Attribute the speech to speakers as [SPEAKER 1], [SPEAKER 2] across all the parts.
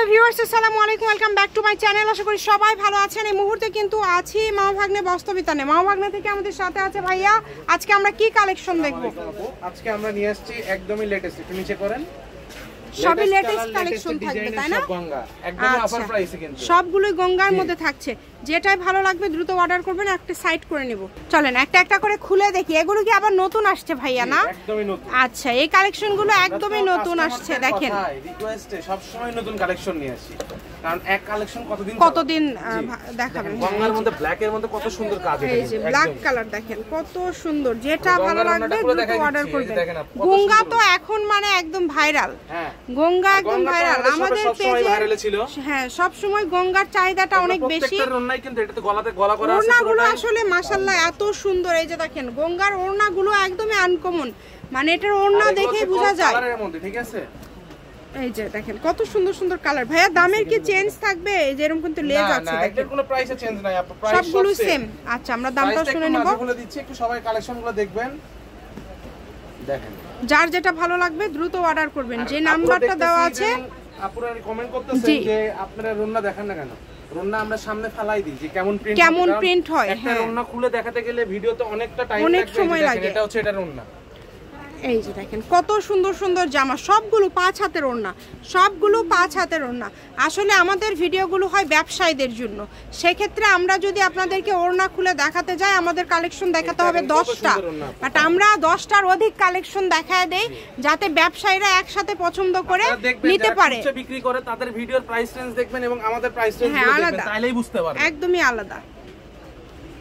[SPEAKER 1] Hello viewers, আসসালামু আলাইকুম, welcome back to my channel. আশা করি সবাই ভালো আছেন। এই মুহূর্তে কিন্তু আছি মামা ভাগ্নে বস্ত্রবিতানে। মামা ভাগ্নে থেকে আমাদের সাথে আছে ভাইয়া। আজকে আমরা কি কালেকশন দেখব?
[SPEAKER 2] আজকে আমরা নিয়ে আসছি একদমই লেটেস্ট। একটু নিচে করেন,
[SPEAKER 1] সবই লেটেস্ট কালেকশন থাকবে, তাই না?
[SPEAKER 2] গঙ্গা একদম অফার প্রাইসে, কিন্তু
[SPEAKER 1] সবগুলোই গঙ্গার মধ্যে থাকছে। যেটাই ভালো লাগবে দ্রুত অর্ডার করবেন, একটা সাইড করে নিব। চলেন একটা একটা করে খুলে দেখি। এগুলো কি আবার নতুন আসছে ভাইয়া? না,
[SPEAKER 2] একদমই নতুন।
[SPEAKER 1] আচ্ছা, এই কালেকশনগুলো একদমই নতুন আসছে। দেখেন,
[SPEAKER 2] রিকোয়েস্টে সব সময় নতুন কালেকশন নিয়ে আসি, কারণ এক কালেকশন
[SPEAKER 1] কতদিন দেখাবেন।
[SPEAKER 2] গঙ্গার মধ্যে ব্ল্যাক এর মধ্যে কত সুন্দর কাজ।
[SPEAKER 1] এই যে ব্ল্যাক কালার দেখেন কত সুন্দর। যেটা ভালো লাগবে দ্রুত অর্ডার করবেন। গঙ্গা তো এখন মানে একদম ভাইরাল। হ্যাঁ, গঙ্গা একদম ভাইরাল আমাদের পেজে। হ্যাঁ, সব সময় গঙ্গার চাহিদাটা অনেক বেশি।
[SPEAKER 2] কিন্তু এটাতে গলাতে গলা করা আছে।
[SPEAKER 1] ওড়নাগুলো আসলে মাশাআল্লাহ এত সুন্দর। এই যে দেখেন গঙ্গার ওড়নাগুলো একদমই আনকমন, মানে এটার ওড়না দেখে বোঝা যায়।
[SPEAKER 2] কালারের মধ্যে ঠিক আছে।
[SPEAKER 1] এই যে দেখেন কত সুন্দর সুন্দর কালার। ভাইয়া দামের কি চেঞ্জ থাকবে? যেরকম কিন্তু লেজ আছে,
[SPEAKER 2] দেখেন এর কোনো প্রাইসে চেঞ্জ নাই, আপু প্রাইস
[SPEAKER 1] সবগুলো সেম। আচ্ছা, আমরা দামটা শুনে নেব।
[SPEAKER 2] বলে দিচ্ছি, একটু সবাই কালেকশনগুলো দেখবেন। দেখেন
[SPEAKER 1] যার যেটা ভালো লাগবে দ্রুত অর্ডার করবেন। যে নাম্বারটা দেওয়া আছে।
[SPEAKER 2] আপুরা কমেন্ট করতেছেন যে আপনারা রুন্না দেখেন না কেন? রুন্না আমরা সামনে ফেলাই দিই যে কেমন
[SPEAKER 1] প্রিন্ট হয়।
[SPEAKER 2] একটা রুন্না খুলে দেখাতে গেলে ভিডিওতে অনেকটা টাইম
[SPEAKER 1] অনেক সময় লাগে।
[SPEAKER 2] এটা হচ্ছে এটা রুন্না।
[SPEAKER 1] এই যে দেখেন কত সুন্দর সুন্দর জামা, সবগুলো 5 হাতের ওড়না, সবগুলো 5 হাতের ওড়না। আসলে আমাদের ভিডিওগুলো হয় ব্যবসায়ীদের জন্য, সেক্ষেত্রে আমরা যদি আপনাদেরকে ওড়না খুলে দেখাতে যাই আমাদের কালেকশন দেখাতে হবে 10টা, বাট আমরা 10টার অধিক কালেকশন দেখায় দেই যাতে ব্যবসায়ীরা একসাথে পছন্দ করে নিতে পারে।
[SPEAKER 2] যারা বিক্রি করে তাদের ভিডিওর প্রাইস রেঞ্জ দেখবেন এবং আমাদের প্রাইস রেঞ্জ দেখবেন, তাইলেই বুঝতে পারবেন
[SPEAKER 1] একদমই আলাদা।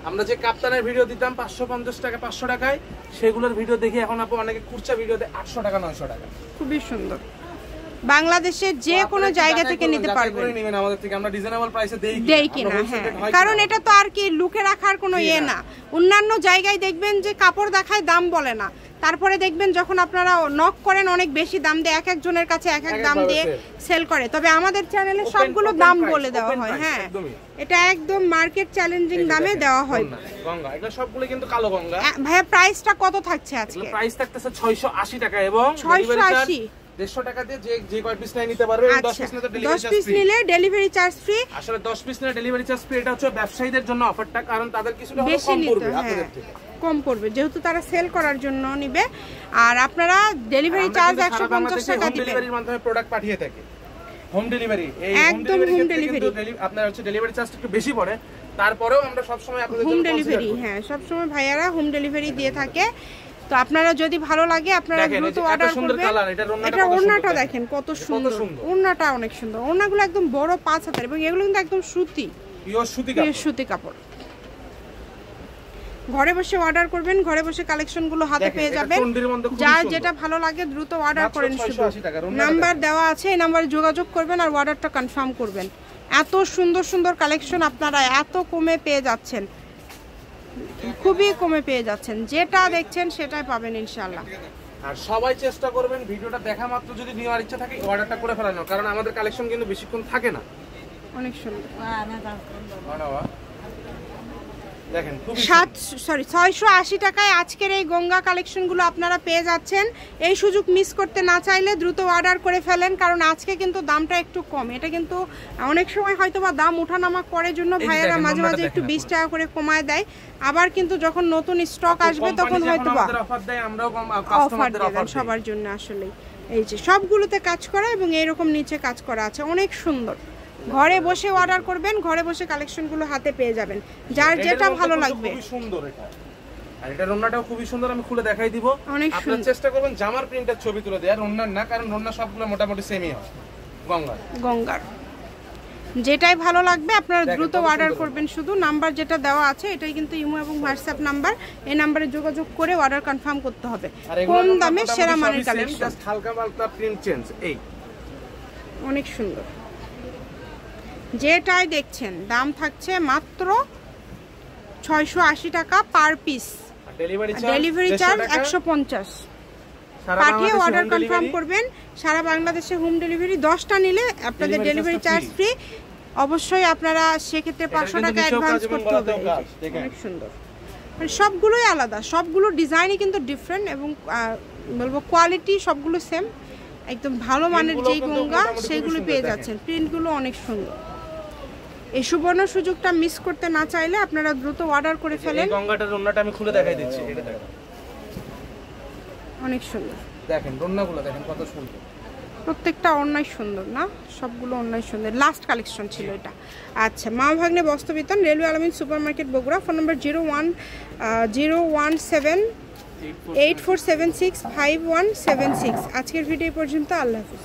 [SPEAKER 2] আমরা যে কাপ্তানের ভিডিও দিতাম 550 টাকা 500 টাকায়, সেগুলোর ভিডিও দেখি এখন আপু অনেকে কুরচা ভিডিওতে 800 টাকা 900 টাকা।
[SPEAKER 1] খুবই সুন্দর। বাংলাদেশের যে কোনো জায়গা থেকে নিতে পারবেন।
[SPEAKER 2] নেবেন আমাদের থেকে, আমরা রিজনেবল প্রাইসে দেই কিনা।
[SPEAKER 1] হ্যাঁ, কারণ এটা তো আর কি লুকে রাখার কোনো না। অন্যান্য জায়গায় দেখবেন যে কাপড় দেখায় দাম বলে না, তারপরে দেখবেন যখন আপনারা নক করেন অনেক বেশি দাম দিয়ে এক একজনের কাছে এক এক দাম দিয়ে সেল করে। তবে আমাদের চ্যানেলে সবগুলো দাম বলে দেওয়া হয়। হ্যাঁ, এটা একদম মার্কেট চ্যালেঞ্জিং দামে দেওয়া হয়।
[SPEAKER 2] গঙ্গা এগুলো সবগুলো কিন্তু কালো গঙ্গা।
[SPEAKER 1] ভাইয়া প্রাইসটা কত থাকছে আজকে?
[SPEAKER 2] প্রাইস থাকতেছে 680 টাকা এবং
[SPEAKER 1] 680
[SPEAKER 2] 150 টাকা দিয়ে যে কয় পিস নিতে পারবে।
[SPEAKER 1] 10 পিস নিলে ডেলিভারি চার্জ ফ্রি।
[SPEAKER 2] আসলে 10 পিস নিলে ডেলিভারি চার্জ ফ্রি। এটা হচ্ছে ব্যবসায়ীদের জন্য অফারটা, কারণ তাদের কিছুটা কম পড়বে আপনাদের থেকে,
[SPEAKER 1] কম পড়বে যেহেতু তারা সেল করার জন্য নিবে। আর আপনারা ডেলিভারি চার্জ 150 টাকা দিবেন।
[SPEAKER 2] ডেলিভারির মাধ্যমে প্রোডাক্ট পাঠিয়ে থাকে, হোম ডেলিভারি। এই
[SPEAKER 1] একদম হোম ডেলিভারি
[SPEAKER 2] আপনার হচ্ছে ডেলিভারি চার্জ একটু বেশি পড়ে, তারপরেও আমরা সব সময় আপনাদের জন্য
[SPEAKER 1] হোম ডেলিভারি। হ্যাঁ, সব সময় ভাইয়ারা হোম ডেলিভারি দিয়ে থাকে। তো আপনারা যদি ভালো লাগে আপনারা দ্রুত অর্ডার করবেন। এটা ওড়নাটা দেখেন কত সুন্দর। ওড়নাটা অনেক সুন্দর। ওড়নাগুলো একদম বড় 5 হাতের এবং এগুলো কিন্তু একদম সুতি, পিওর সুতি কাপড়। ঘরে বসে অর্ডার করবেন, ঘরে বসে কালেকশনগুলো হাতে পেয়ে যাবেন। যার যেটা ভালো লাগে দ্রুত অর্ডার করেন। শুধু নাম্বার দেওয়া আছে, এই নাম্বারে যোগাযোগ করবেন আর অর্ডারটা কনফার্ম করবেন। এত সুন্দর সুন্দর কালেকশন আপনারা এত কমে পেয়ে যাচ্ছেন, খুবই কমে পেয়ে যাচ্ছেন। যেটা দেখছেন সেটাই পাবেন ইনশাআল্লাহ।
[SPEAKER 2] আর সবাই চেষ্টা করবেন ভিডিওটা দেখা মাত্র যদি নেওয়ার ইচ্ছা থাকে অর্ডারটা করে ফেলানো, কারণ আমাদের কালেকশন কিন্তু বেশিক্ষণ থাকে না।
[SPEAKER 1] অনেক সুন্দর।
[SPEAKER 2] দেখেন
[SPEAKER 1] 680 টাকায় আজকের এই গঙ্গা কালেকশনগুলো আপনারা পেয়ে যাচ্ছেন। এই সুযোগ মিস করতে না চাইলে দ্রুত অর্ডার করে ফেলেন, কারণ আজকে কিন্তু দামটা একটু কম। এটা কিন্তু অনেক সময় হয়তোবা দাম ওঠানামা করে জন্য ভাইয়েরা মাঝে মাঝে একটু 20 টাকা করে কমায় দেয়। আবার কিন্তু যখন নতুন স্টক আসবে তখন হয়তোবা অফার দেন সবার জন্য। আসলে এই যে সবগুলোতে কাজ করা এবং এইরকম নিচে কাজ করা আছে, অনেক সুন্দর। ঘরে বসে অর্ডার করবেন, ঘরে বসে কালেকশনগুলো হাতে পেয়ে যাবেন। যার যেটা ভালো লাগবে।
[SPEAKER 2] খুবই সুন্দর এটা, আর এটা রন্নাটাও খুবই সুন্দর। আমি খুলে দেখাই দিব। আপনারা চেষ্টা করবেন জামার প্রিন্টের ছবি তুলে দেওয়ার, রন্নার না, কারণ রন্না সবগুলো মোটামুটি সেমই হয়। গঙ্গার
[SPEAKER 1] যেটাই ভালো লাগবে আপনারা দ্রুত অর্ডার করবেন। শুধু নাম্বার যেটা দেওয়া আছে এটাই কিন্তু ইমো এবং হোয়াটসঅ্যাপ নাম্বার, এই নাম্বারে যোগাযোগ করে অর্ডার কনফার্ম করতে হবে। কম দামে সেরা মানের কালেকশন,
[SPEAKER 2] জাস্ট হালকা পাতলা প্রিন্ট চেঞ্জ। এই
[SPEAKER 1] অনেক সুন্দর। যেটাই দেখছেন দাম থাকছে মাত্র 680 টাকা পার পিস। Delivery charge 150। পাঠিয়ে অর্ডার কনফার্ম করবেন। সারা বাংলাদেশে হোম ডেলিভারি। 10টা নিলে আপনাদের ডেলিভারি চার্জ ফ্রি। অবশ্যই আপনারা সেক্ষেত্রে 500 টাকা অ্যাডভান্স করতে হবে। অনেক সুন্দর, মানে সবগুলোই আলাদা, সবগুলো ডিজাইনই কিন্তু ডিফারেন্ট এবং বলবো কোয়ালিটি সবগুলো সেম। একদম ভালো মানের যেই গঙ্গা সেগুলো পেয়ে যাচ্ছেন। প্রিন্টগুলো অনেক সুন্দর। এই সুবর্ণ সুযোগটা মিস করতে না চাইলে আপনারা দ্রুত অর্ডার করে ফেলেন।
[SPEAKER 2] এই গঙ্গাটার ওন্নাটা আমি খুলে দেখাই দিচ্ছি, এটা দেখেন
[SPEAKER 1] অনেক সুন্দর।
[SPEAKER 2] দেখেন ওন্নাগুলো দেখেন কত সুন্দর,
[SPEAKER 1] প্রত্যেকটা অন্যায় সুন্দর না, সবগুলো অন্যায় সুন্দর। লাস্ট কালেকশন ছিল এটা। আচ্ছা, মা ভাগ্নে বস্ত্রবিতান, railway Alamin supermarket Bogura. Phone number 01784765176। আজকের ভিডিও পর্যন্ত। আল্লাহ হাফিজ।